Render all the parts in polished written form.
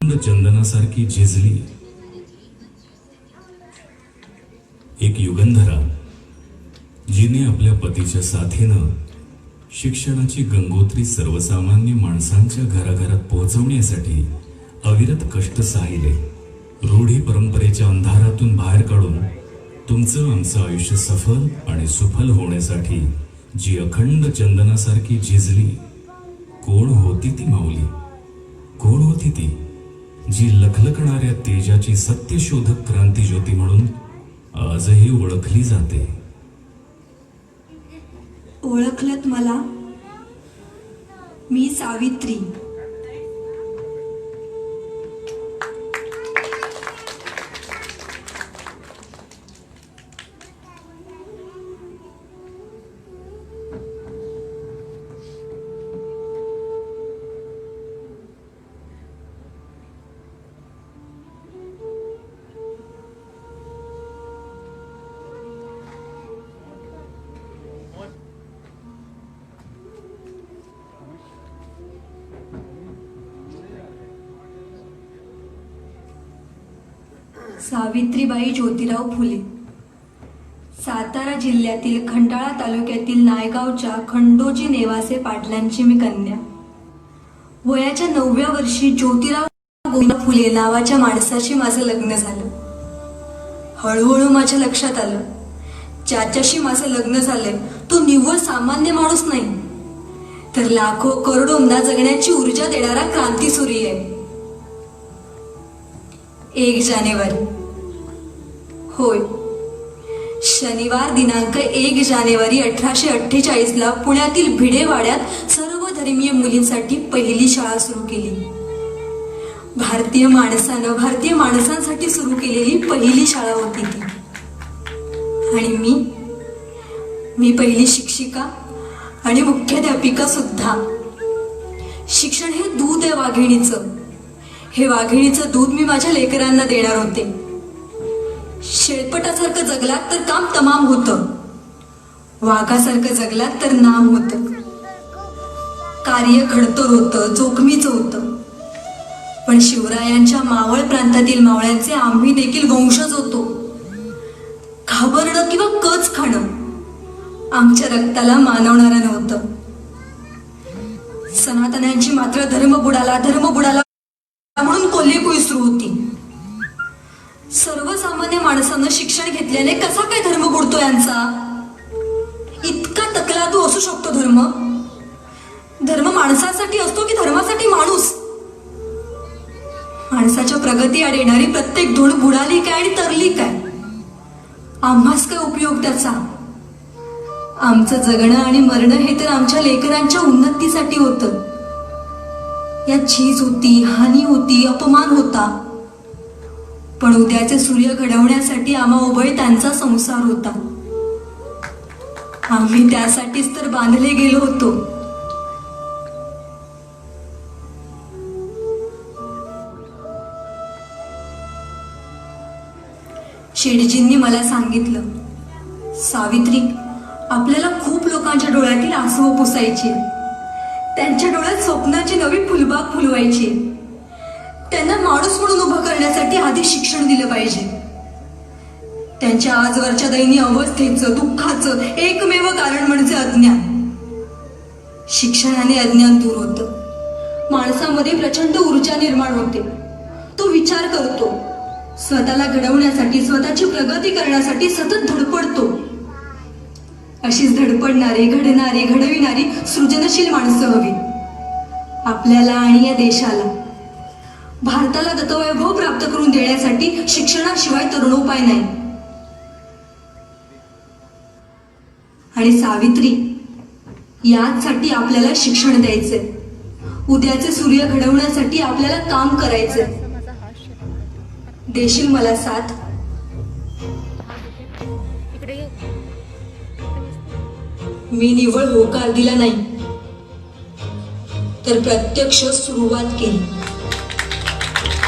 चंदनासारखी झिजली एक युगंधरा, जिने आपल्या पतीच्या साथीनं शिक्षणाची गंगोत्री सर्वसामान्य माणसांच्या घराघरात पोहोचवण्यासाठी अविरत कष्ट सहिले. रूढी परंपरेच्या अंधारातून बाहेर काढून तुमचं आमचं आयुष्य सफल आणि सुफल होण्यासाठी जी अखंड चंदनासारखी झिजली, कोण होती ती माऊली? कोण होती ती जी लखलखणाऱ्या तेजाची सत्यशोधक क्रांती ज्योती म्हणून आजही ओळखली जाते? ओळखलत मला? मी सावित्री. सावित्रीबाई ज्योतिराव फुले. सातारा जिल्ह्यातील खंडाळा तालुक्यातील नायगावच्या खंडोजी नेवासे पाटलांची मी कन्या. वयाच्या 9व्या वर्षी ज्योतिराव गोविंद फुले नावाच्या माणसाशी माझं लग्न झालं. हळूहळू माझ्या लक्षात आलं, ज्याच्याशी माझं लग्न झालंय तो निव्वळ सामान्य माणूस नाही, तर लाखो करोडोंना जगण्याची ऊर्जा देणारा क्रांतीसूर्य आहे. 1 जानेवारी, होय, शनिवार दिनांक 1 जानेवारी 1848 ला पुण्यातील भिडेवाड्यात सर्व धर्मीय मुलींसाठी पहिली शाळा सुरू केली. भारतीय माणसांसाठी सुरू केलेली पहिली शाळा होती ती. आणि मी पहिली शिक्षिका आणि मुख्याध्यापिका सुद्धा. शिक्षण हे दूध आहे वाघिणीचं. हे वाघिणीचं दूध मी माझ्या लेकरांना देणार होते. शेळपटासारखं जगलात तर काम तमाम होतं, वाघासारखं जगलात तर नाम होतं. कार्य खडतर होतं, जोखमीचं होतं. पण शिवरायांच्या मावळ प्रांतातील मावळ्यांचे आम्ही देखील वंशज होतो. घाबरणं किंवा कच खाणं आमच्या रक्ताला मानवणारं नव्हतं. सनातन्यांची मात्र धर्म बुडाला म्हणून कोल्हेकुळी सुरू होती. सर्वसामान्य माणसानं शिक्षण घेतल्याने कसा काय धर्म बुडतो यांचा? इतका तकलादू असू शकतो धर्म? धर्म माणसासाठी असतो की धर्मासाठी माणूस? माणसाच्या प्रगती आड येणारी प्रत्येक धूळ बुडाली काय आणि तरली काय? आम्हास काय उपयोग त्याचा? आमचं जगणं आणि मरणं हे तर आमच्या लेकरांच्या उन्नतीसाठी होतं. यात झीज होती, हानी होती, अपमान होता. पण उद्याचे सूर्य घडवण्यासाठी आम्हा उभय त्यांचा संसार होता. आम्ही त्यासाठीच तर बांधले गेलो होतो. शेठजींनी मला सांगितलं, सावित्री, आपल्याला खूप लोकांच्या डोळ्यातील आसू पुसायची, त्यांच्या डोळ्यात स्वप्नाची नवी फुलबाग फुलवायची. त्यांना माणूस म्हणून उभं करण्यासाठी आधी शिक्षण दिलं पाहिजे. त्यांच्या आजवरच्या दयनीय अवस्थेचं, दुःखाचं एकमेव कारण म्हणजे अज्ञान. शिक्षणाने अज्ञान दूर होतं. माणसामध्ये प्रचंड ऊर्जा निर्माण होते. तो विचार करतो, स्वतःला घडवण्यासाठी, स्वतःची प्रगती करण्यासाठी सतत धडपडतो. अशीच धडपडणारी, घडणारी, घडविणारी सृजनशील माणसं हवी आपल्याला आणि या देशाला. भारताला गतवैभव प्राप्त करून देण्यासाठी शिक्षणाशिवाय तरुणोपाय नाही. आणि सावित्री, यासाठी आपल्याला शिक्षण द्यायचंय. उद्याचे सूर्य घडवण्यासाठी आपल्याला काम करायचंय. देशील मला साथ? मी निव्वळ होकार दिला नाही, तर प्रत्यक्ष सुरुवात केली.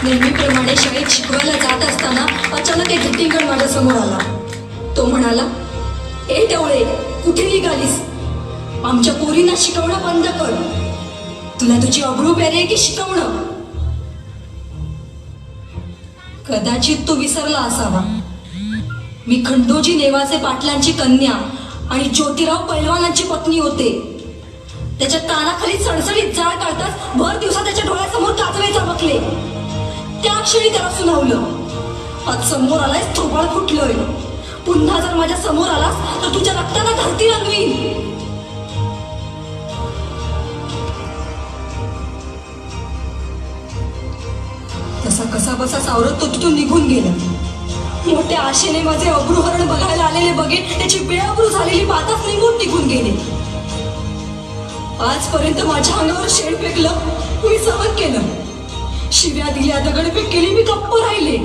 नेहमीप्रमाणे शाळेत शिकवायला जात असताना अचानक एक धटिंगण माझ्या समोर आला. तो म्हणाला, ए टवळे, कुठे निघालीस? आमच्या पोरींना शिकवणं बंद कर. तुला तुझी अब्रू प्यारी आहे की शिकवणं? कदाचित तो विसरला असावा. मी खंडोजी नेवासे पाटलांची कन्या आणि ज्योतिराव पैलवानांची पत्नी होते. त्याच्या कानाखाली सणसणीत जाळ काढताच भर दिवसा त्याच्या डोळ्यासमोर काजवे चमकले. त्या क्षणी त्याला सुनावलं, आज समोर आलाय थोबाळ फुटलोय. पुन्हा जर माझ्या समोर आलास तर तुझ्या रक्ताला धरती रंगवीन. तसा कसा बसा सावरत तो तिथून निघून गेला. मोठ्या आशेने माझे अब्रूहरण बघायला आलेले बघेट त्याची बेअब्रू झालेली पाताच निघून गेले. आजपर्यंत माझ्या अंगावर शेण फेकलं, मी सहन केलं. शिव्या दिल्या, दगडफेक केली, मी गप्प राहिले.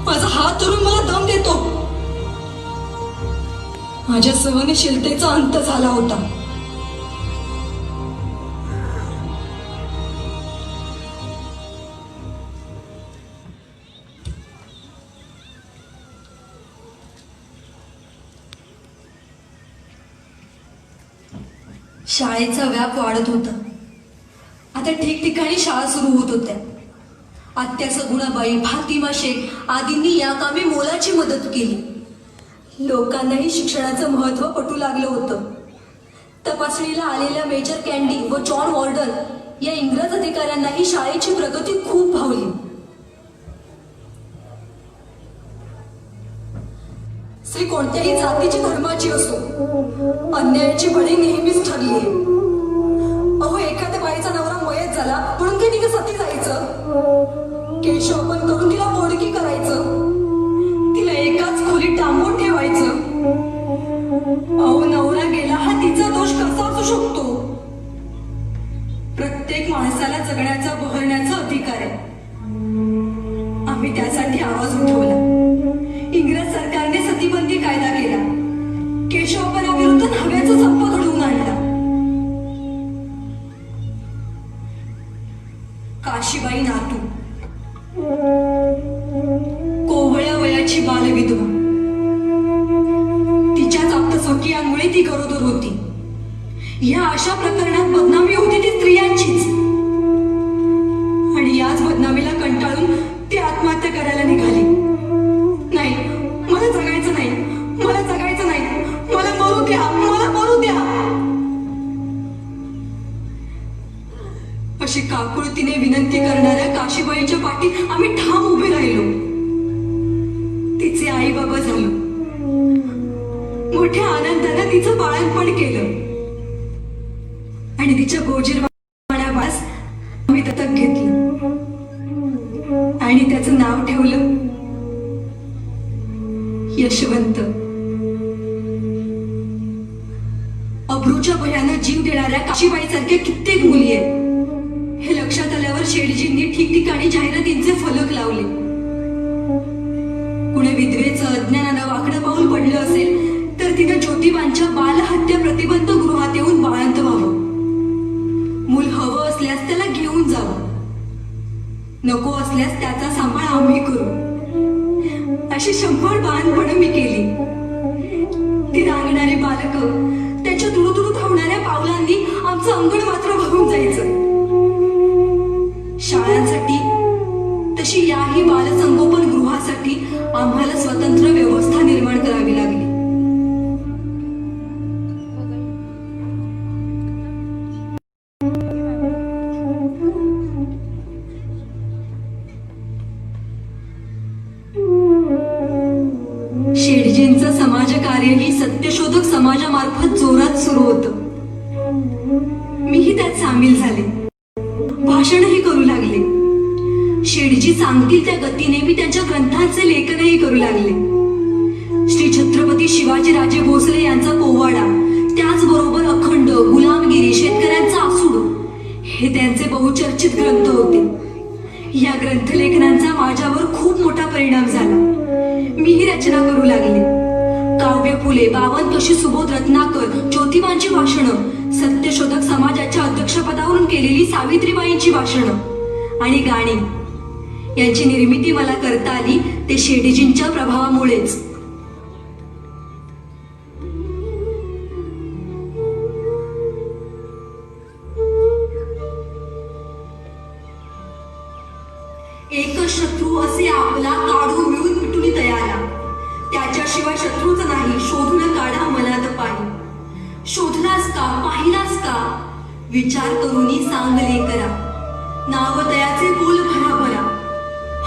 माझा हात धरून मला दम देतो. माझ्या सहनशीलतेचा अंत झाला होता. शाळेचा व्याप वाढत होता. आता ठिकठिकाणी शाळा सुरू होत होत्या. आत्या सगुणाबाई, फातिमा शेख आदींनी या कामी मोलाची मदत केली. लोकांनाही शिक्षणाचं महत्व पटू लागलं होतं. तपासणीला आलेल्या मेजर कॅन्डी व जॉन वॉर्डन या इंग्रज अधिकाऱ्यांनाही शाळेची प्रगती खूप भावली. स्त्री कोणत्याही जातीची धर्माची असो, अन्यायाची बळी नेहमीच ठरली आहे. अहो, एखाद्या बाईचा नवरा मयत झाला म्हणून काही तिला सती जायचं, केशवपन करून तिला मोडकी करायचं, तिला एकाच खोलीत डांबून ठेवायचं. अहो, नवरा गेला हा तिचा दोष कसा असू शकतो? प्रत्येक माणसाला जगण्याचा, बहरण्याचा अधिकार आहे. आम्ही त्यासाठी आवाज उठवला. इंग्रज सरकारने सतीबंदी कायदा केला. केशवपनाविरुद्ध नव्याचा संप घडवून आणला. काशीबाई नातू, कोवळ्या वयाची बालविधवा, तिच्याच आप्तस्वकीयांमुळे ती गरोदर होती. या अशा प्रकरणात बदनामी होती ती स्त्रियांचीच. आणि याच बदनामीला कंटाळून ती आत्महत्या करायला निघाली. नाही, मला जगायचं नाही, मला जगायचं नाही, मला मरू द्या, मला मरू द्या, अशी काकुळतीने विनंती करणाऱ्या काशीबाईच्या पाठी आम्ही ठाम उभे राहिलो. तिचे आई बाबा झालो. मोठ्या आनंदाने तिचं बाळंतपण केलं आणि तिच्या गोजीरवाण्यापास आम्ही दत्तक घेतलं आणि त्याचं नाव ठेवलं यशवंत. अब्रूच्या भयानं जीव देणाऱ्या काशीबाईसारख्या कित्येक मुली आहेत. हे लक्षात आल्यावर शेडजींनी ठिकठिकाणी जाहिरातींचे फलक लावले. कुणी विधवेचं अज्ञानानं वाकडं पाऊल पडलं असेल तर तिनं ज्योतिबांच्या बालहत्या प्रतिबंध गृहात येऊन बाळंत व्हावं. मूल हवं असल्यास त्याला घेऊन जावं, नको असल्यास त्याचा सांभाळ आम्ही करू. अशी 100 बाळंतपणं मी केली. ती रांगणारी बालक त्याच्या दुरुदुरू धावणाऱ्या पावलांनी आमचं अंगण मात्र भरून जायचं. शाळांसाठी तशी याही बालसंगोपन गृहासाठी आम्हाला स्वतंत्र व्यवस्था निर्माण करावी लागली. शेडजींचं समाजकार्यही सत्यशोधक समाजामार्फत जोरात सुरू होतं. मीही त्यात सामील झाले, भाषणही करू लागले. शेडजी सांगतील त्या गतीने मी त्यांच्या ग्रंथांचे लेखनही करू लागले. श्री छत्रपती शिवाजीराजे भोसले यांचा पोवाडा, त्याचबरोबर अखंड, गुलामगिरी, शेतकऱ्यांचा आसूड हे त्यांचे बहुचर्चित ग्रंथ होते. या ग्रंथलेखनांचा माझ्यावर खूप मोठा परिणाम झाला. मीही रचना करू लागले. काव्य फुले, बावनकशी, सुबोध रत्नाकर, ज्योतिबांची भाषणं, सत्यशोधक समाजाच्या अध्यक्षपदावरून केलेली सावित्रीबाईंची भाषणं आणि गाणी यांची निर्मिती मला करता आली ते शेडजींच्या प्रभावामुळेच. एक शत्रू असे आपला काढू मिळून पिटून तयारा. त्याच्याशिवाय शत्रूच नाही, शोधून काढा मनात पाणी. शोधलास का, पाहिलास का, विचार करूनी सांग लेकरा. नाव तयाचे बोल भराभरा.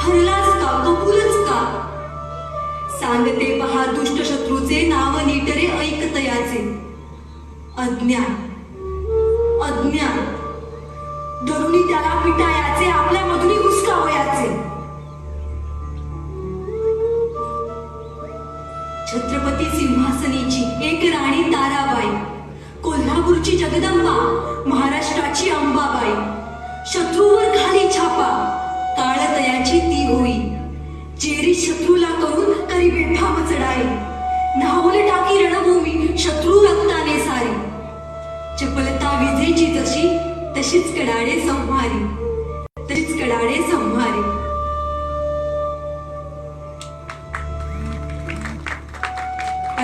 हरलास का, कबूलच का, सांगते पहा दुष्ट शत्रूचे नाव नीट रे ऐक तयाचे. अज्ञान अज्ञान धरुणी त्याला पिटायाचे, आपल्या मधुनी हुसकावयाचे. छत्रपती सिंहासनीची एक राणी ताराबाई, कोल्हापूरची जगदंबा, महाराष्ट्राची अंबाबाई. शत्रूवर खाली छापा, काळ तयाची ती होई. चेरी शत्रूला करून करी बेफाम चढाई. नावले टाकी रणभूमी शत्रू रक्ताने सारी. चपलता विजेची जशी तशीच कडाडे संहारी, तशीच कडाडे संहारी.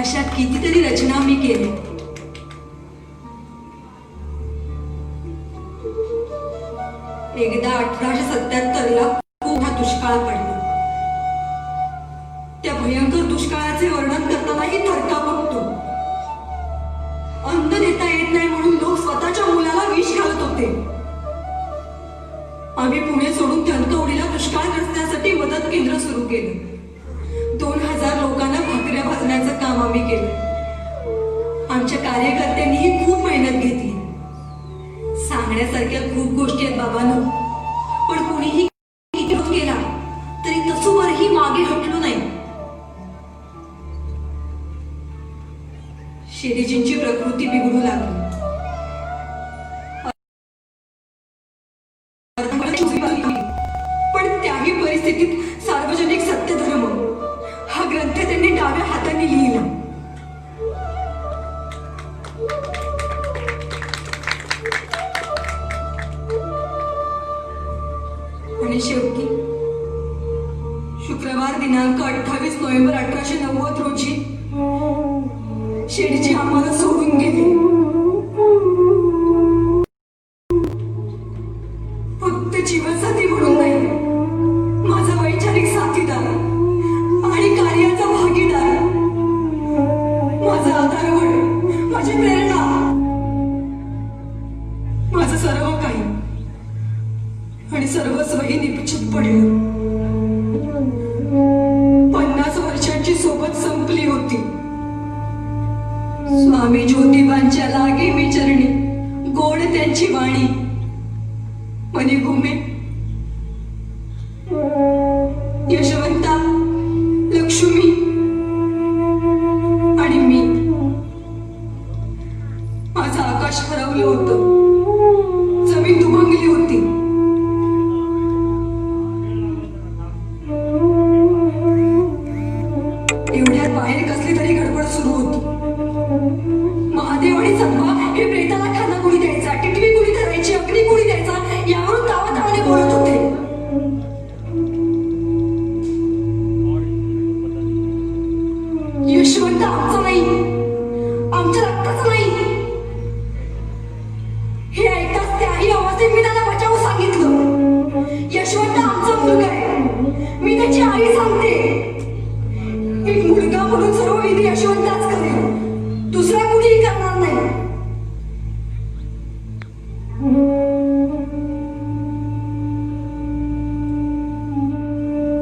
अशा कितीतरी रचना मी केल्या. एकदा 1877ला खूप हा दुष्काळ पडला. त्या भयंकर दुष्काळाचे वर्णन करतानाही थरका बघतो. अन्न देता येत नाही म्हणून लोक स्वतःच्या मुलाला विष घालत होते. आम्ही पुणे सोडून धनकवडीला दुष्काळग्रस्तांसाठी मदत केंद्र सुरू केलं. 2000 लोकांना भाकऱ्या भाजण्याचं काम आम्ही केलं. आमच्या कार्यकर्त्यांनीही खूप मेहनत घेतली. सांगण्यासारख्या खूप गोष्टी आहेत बाबांनो, पण कुणीही विरोध केला तरी तसूवरही मागे हटलो नाही. शिरीजींची प्रकृती बिघडू लागली. पण त्याही परिस्थितीत सार्वजनिक सत्यधर्म हा ग्रंथ त्यांनी डाव्या हाताने लिहिला. आणि शेवटी शुक्रवार दिनांक 28 नोव्हेंबर 1890 रोजी शेडीजी आम्हाला सोडून गेले. फक्त जीवनसाथी म्हणून नाही, माझा वैचारिक साथीदार आणि कार्याचा भागीदार, माझा आधारवड, माझी प्रेरणा, माझं सर्व काही आणि सर्वस्वही निपचित पडलं. 50 वर्षांची सोबत संपली होती. स्वामी ज्योतिबांच्या लागे मी चरणी, गोड त्यांची वाणी. मनी घुमे यशवंता, लक्ष्मी आणि मी. माझं आकाश हरवलं होतं. जमीन दुभंगली होती. एवढ्यात बाहेर कसली तरी गडबड सुरू होती. महादेव आणि सत्वा हे प्रेताला खाना कोणी द्यायचा, टिटवी कोणी धरायची, अग्नी कोणी द्यायचा, यावरून तावातावाने बोलत होते. यशवंत आमचा नाही, आमच्या रक्ताचा नाही. हे ऐकताच त्याही अवस्थेत मी त्याला बचावून सांगितलं. यशवंत आमचा मुलगा आहे, मी त्याची आई सांगते. एक मुलगा म्हणून सर्व विधी यशवंताच करेल, दुसरा कुणीही करणार नाही.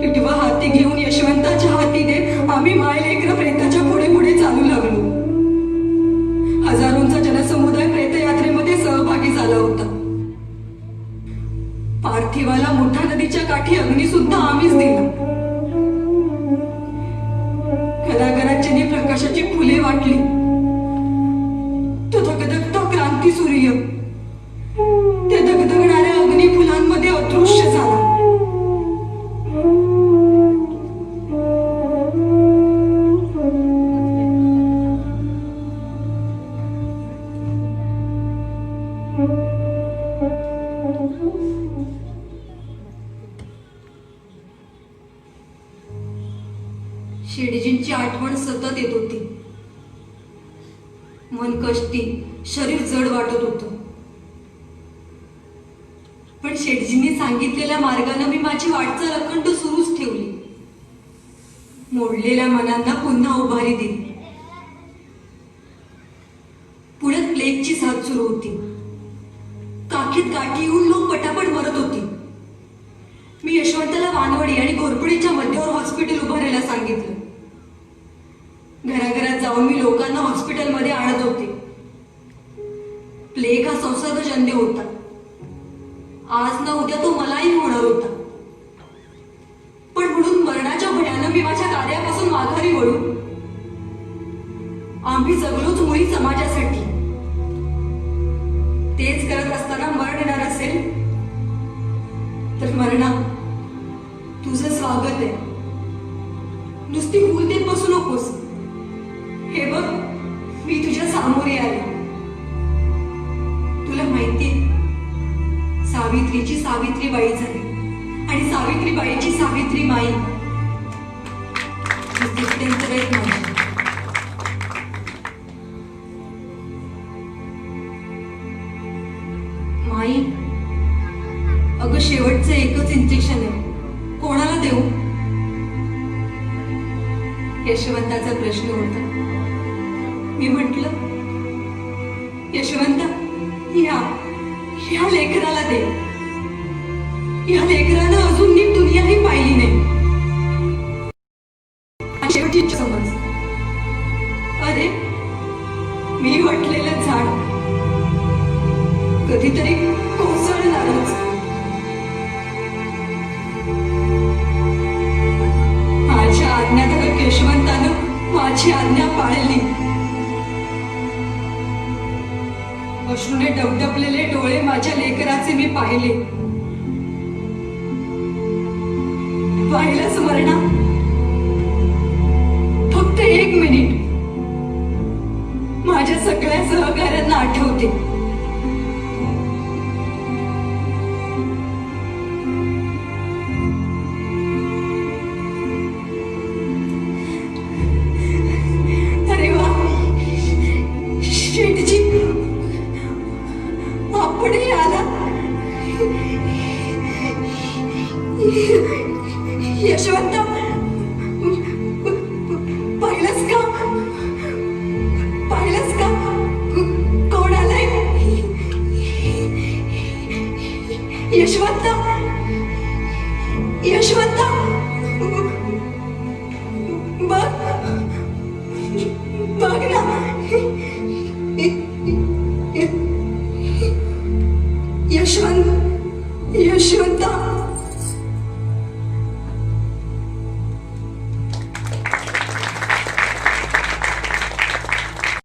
टिटवा हाती घेऊन यशवंताच्या हाती देत आम्ही मायलेकरं प्रेताच्या पुढे पुढे चालू लागलो. हजारोंचा जनसमुदाय प्रेतयात्रेमध्ये सहभागी झाला होता. पार्थिवाला मोठ्या नदीच्या काठी अग्नी सुद्धा आम्हीच दिला. घराघरात प्रकाशाची फुले वाटली. तो धगधगता क्रांती सूर्य त्या धगधगणाऱ्या अग्नी फुलांमध्ये अदृश्य झाला. शेडीजींची आठवण सतत येत होती. मन कष्टी, शरीर जड वाटत होतं. पण शेडजींनी सांगितलेल्या मार्गाने मी माझी माझी वाटचाल अखंड सुरूच ठेवली. मोडलेल्या मनांना पुन्हा उभारी दिली. पुण्यात प्लेगची साथ सुरू होती. काखेत गाठी येऊन लोक पटापट मरत होती. मी यशवंताला वानवडी आणि घोरपडीच्या मध्यावर हॉस्पिटल उभारायला सांगितलं. घराघरात जाऊन मी लोकांना हॉस्पिटलमध्ये आणत होते. प्लेग हा संसर्गजन्य होता. आज ना उद्या तो मलाही होणार होता. पण म्हणून मरणाच्या भयानं मी माझ्या कार्यापासून माघारी वळू. आम्ही जगलोच मुळी समाजासाठी. तेच करत असताना मरण येणार असेल तर मरणा, तुझं स्वागत आहे. नुसती भूल देत बसू नकोस. हे बघ, मी तुझ्या सामोरे आले. तुला माहितीये, सावित्रीची सावित्रीबाई झाली आणि सावित्रीबाईची सावित्री माई. अत्यंत रयत माझी. माई, अगं शेवटचं एकच इंजेक्शन आहे. कोणाला देऊ? यशवंताचा प्रश्न होता. मी म्हटलं, यशवंता, ह्या लेकराला दे. ह्या लेकरानं अजून नीट दुनियाही पाहिली नाही. आणि शेवटी समज, अरे मी वाटलेलं झाड कधीतरी कोसळणारच. माझ्या आज्ञाधारक यशवंतानं माझी आज्ञा पाळली. अश्रूने डबडबलेले डोळे माझ्या लेकराचे मी पाहिले. पाहिलंच मरणा, फक्त 1 मिनिट माझ्या सगळ्या सहकाऱ्यांना आठवते. अरे वा, शेठजी, आपणही आला. यशवंत, पाहिलंस का? पाहिलंस का कोण आलंय? यशवंत, यशवंत.